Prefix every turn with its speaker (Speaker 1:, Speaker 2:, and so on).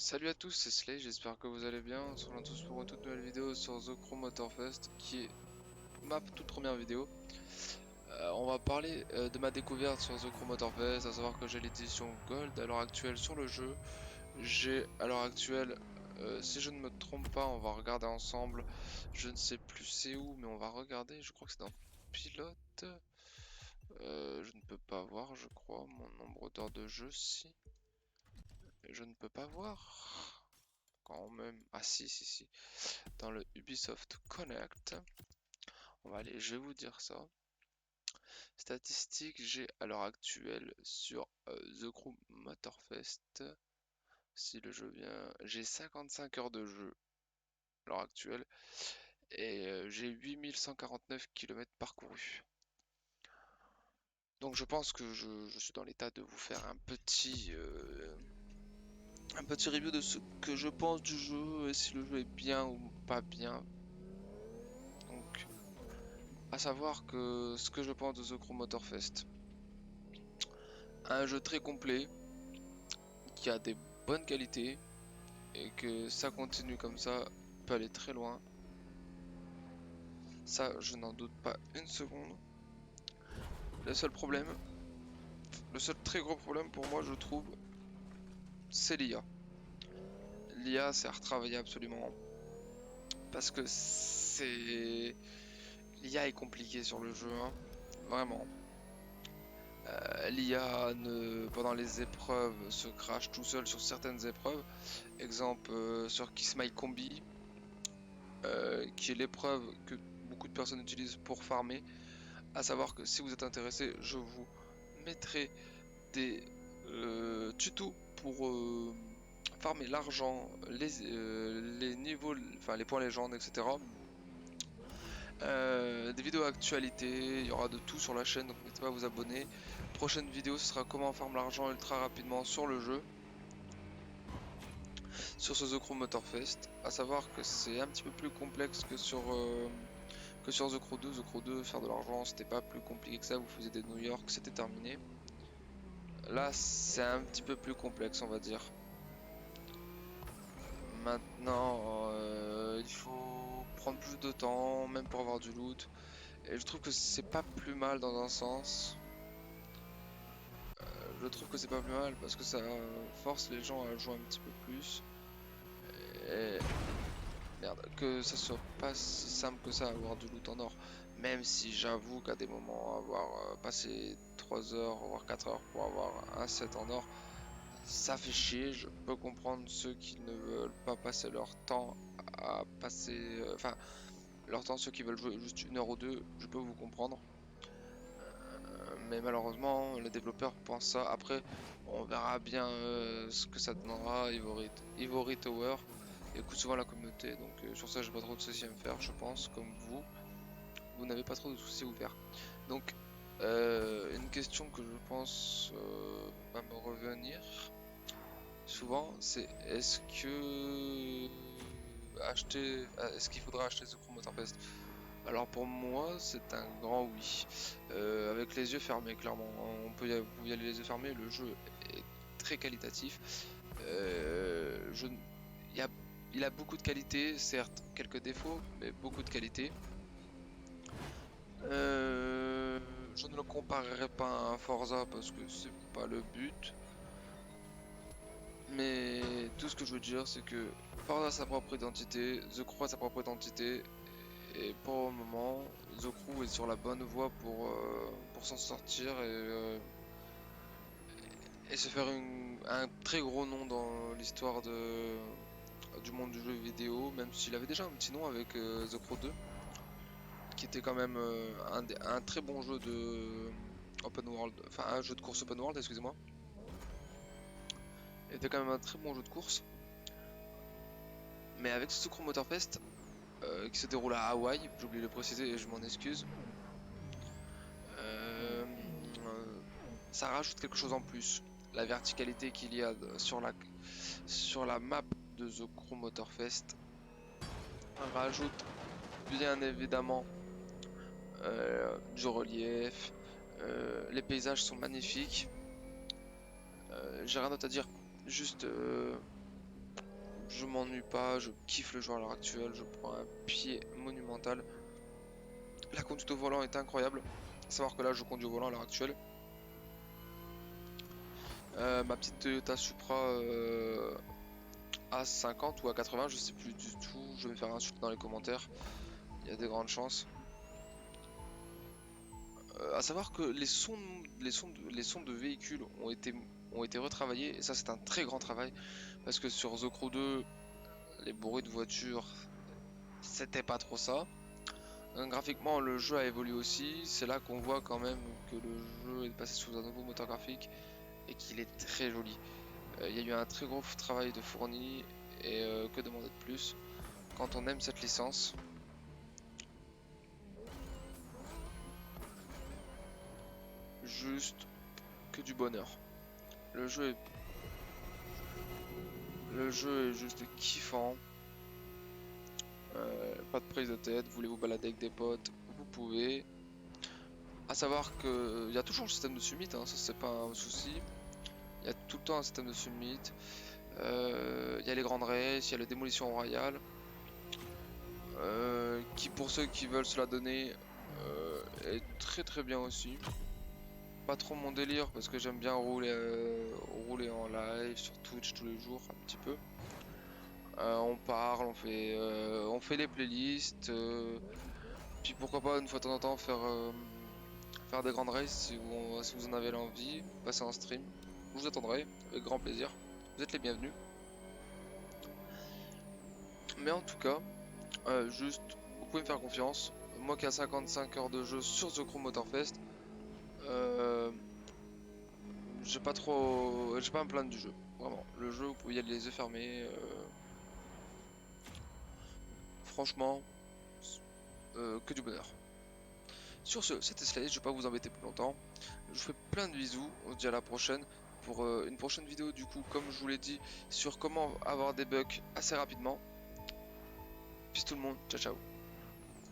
Speaker 1: Salut à tous, c'est Slay, j'espère que vous allez bien. On se retrouve tous pour une toute nouvelle vidéo sur The Crew Motorfest, qui est ma toute première vidéo. On va parler de ma découverte sur The Crew Motorfest, à savoir que j'ai l'édition Gold à l'heure actuelle sur le jeu. J'ai à l'heure actuelle, si je ne me trompe pas, on va regarder ensemble. Je ne sais plus c'est où, mais on va regarder. Je crois que c'est dans Pilote. Je ne peux pas voir, je crois, mon nombre d'heures de jeu. Si, je ne peux pas voir. Quand même. Ah si. Dans le Ubisoft Connect. On va aller, je vais vous dire ça. Statistiques, j'ai à l'heure actuelle sur The Crew Motorfest. Si le jeu vient, j'ai 55 heures de jeu à l'heure actuelle et j'ai 8149 km parcourus. Donc je pense que je suis dans l'état de vous faire un petit review de ce que je pense du jeu et si le jeu est bien ou pas bien. Donc à savoir que ce que je pense de The Crew Motorfest. Un jeu très complet, qui a des bonnes qualités, et que ça continue comme ça, peut aller très loin. Ça, je n'en doute pas une seconde. Le seul problème, le seul très gros problème pour moi, je trouve, c'est l'IA. L'IA, c'est à retravailler absolument. Parce que c'est... L'IA est compliquée sur le jeu, hein. Vraiment. L'IA pendant les épreuves se crache tout seul sur certaines épreuves. Exemple sur Kiss My Combi, qui est l'épreuve que beaucoup de personnes utilisent pour farmer. À savoir que si vous êtes intéressé, je vous mettrai des tutos pour farmer l'argent, les niveaux, enfin les points légendes, etc. Des vidéos actualités, il y aura de tout sur la chaîne, donc n'hésitez pas à vous abonner. Prochaine vidéo, ce sera comment farmer l'argent ultra rapidement sur le jeu, sur ce The Crew Motorfest. À savoir que c'est un petit peu plus complexe que sur The Crew 2. The Crew 2, faire de l'argent, c'était pas plus compliqué que ça. Vous faisiez des New York, c'était terminé. Là, c'est un petit peu plus complexe, on va dire. Maintenant, il faut prendre plus de temps, même pour avoir du loot. Et je trouve que c'est pas plus mal dans un sens. Je trouve que c'est pas plus mal parce que ça force les gens à jouer un petit peu plus. Et merde, que ça soit pas si simple que ça, avoir du loot en or. Même si j'avoue qu'à des moments, avoir passé 3 heures, voire 4 heures pour avoir un set en or, ça fait chier. Je peux comprendre ceux qui ne veulent pas passer leur temps à passer. Enfin, leur temps, ceux qui veulent jouer juste une heure ou deux, je peux vous comprendre. Mais malheureusement, les développeurs pensent ça. Après, on verra bien ce que ça donnera. Ivory Tower écoute souvent la communauté, donc sur ça, j'ai pas trop de soucis à me faire, je pense, comme vous. Vous n'avez pas trop de soucis à vous faire. Donc, une question que je pense va me revenir souvent, c'est est-ce qu'il faudra acheter The Crew Motorfest? Alors pour moi, c'est un grand oui. Avec les yeux fermés, clairement. On peut vous pouvez y aller les yeux fermés. Le jeu est très qualitatif. Je, il, a, il a beaucoup de qualités, certes, quelques défauts, mais beaucoup de qualités. Euh, je ne le comparerai pas à un Forza parce que c'est pas le but. Mais tout ce que je veux dire, c'est que Forza a sa propre identité, The Crew a sa propre identité, et pour le moment, The Crew est sur la bonne voie pour s'en sortir et se faire un très gros nom dans l'histoire du monde du jeu vidéo, même s'il avait déjà un petit nom avec The Crew 2, qui était quand même un très bon jeu de open world, enfin un jeu de course open world, excusez-moi. Il était quand même un très bon jeu de course. Mais avec ce Crew Motorfest, qui se déroule à Hawaï, j'ai oublié de le préciser et je m'en excuse. Euh, euh, Ça rajoute quelque chose en plus. La verticalité qu'il y a sur la map de The Crew Motorfest rajoute bien évidemment du relief. Les paysages sont magnifiques. J'ai rien d'autre à dire. Juste je m'ennuie pas, je kiffe le jeu à l'heure actuelle, je prends un pied monumental. La conduite au volant est incroyable. À savoir que là, je conduis au volant à l'heure actuelle. Ma petite Toyota Supra à 50 ou à 80, je sais plus du tout. Je vais me faire insulter dans les commentaires. Il y a des grandes chances. À savoir que les sons de véhicules ont été retravaillés. Et ça, c'est un très grand travail. Parce que sur The Crew 2, les bruits de voiture, c'était pas trop ça. Graphiquement, le jeu a évolué aussi. C'est là qu'on voit quand même que le jeu est passé sous un nouveau moteur graphique et qu'il est très joli. Il y a eu un très gros travail de fourni et que demander de plus quand on aime cette licence. Juste que du bonheur. Le jeu est, le jeu est juste kiffant. Pas de prise de tête. Vous voulez vous balader avec des potes, vous pouvez. À savoir que il y a toujours le système de summit, hein, ça c'est pas un souci. Il y a tout le temps un système de summit. Il y a les grandes races, il y a la démolition royale. Qui pour ceux qui veulent se la donner est très très bien aussi. Pas trop mon délire parce que j'aime bien rouler en live sur Twitch tous les jours un petit peu. On parle, on fait les playlists. Puis pourquoi pas une fois de temps en temps faire des grandes races si vous en avez l'envie, passer en stream. Je vous attendrai avec grand plaisir. Vous êtes les bienvenus. Mais en tout cas, juste, vous pouvez me faire confiance. Moi qui a 55 heures de jeu sur The Crew Motorfest, euh, j'ai pas à me plaindre du jeu. Vraiment, le jeu, vous pouvez y aller les yeux fermés. Franchement, que du bonheur. Sur ce, c'était Slash, je vais pas vous embêter plus longtemps. Je vous fais plein de bisous, on se dit à la prochaine pour une prochaine vidéo du coup, comme je vous l'ai dit, sur comment avoir des bugs assez rapidement. Peace tout le monde, ciao ciao.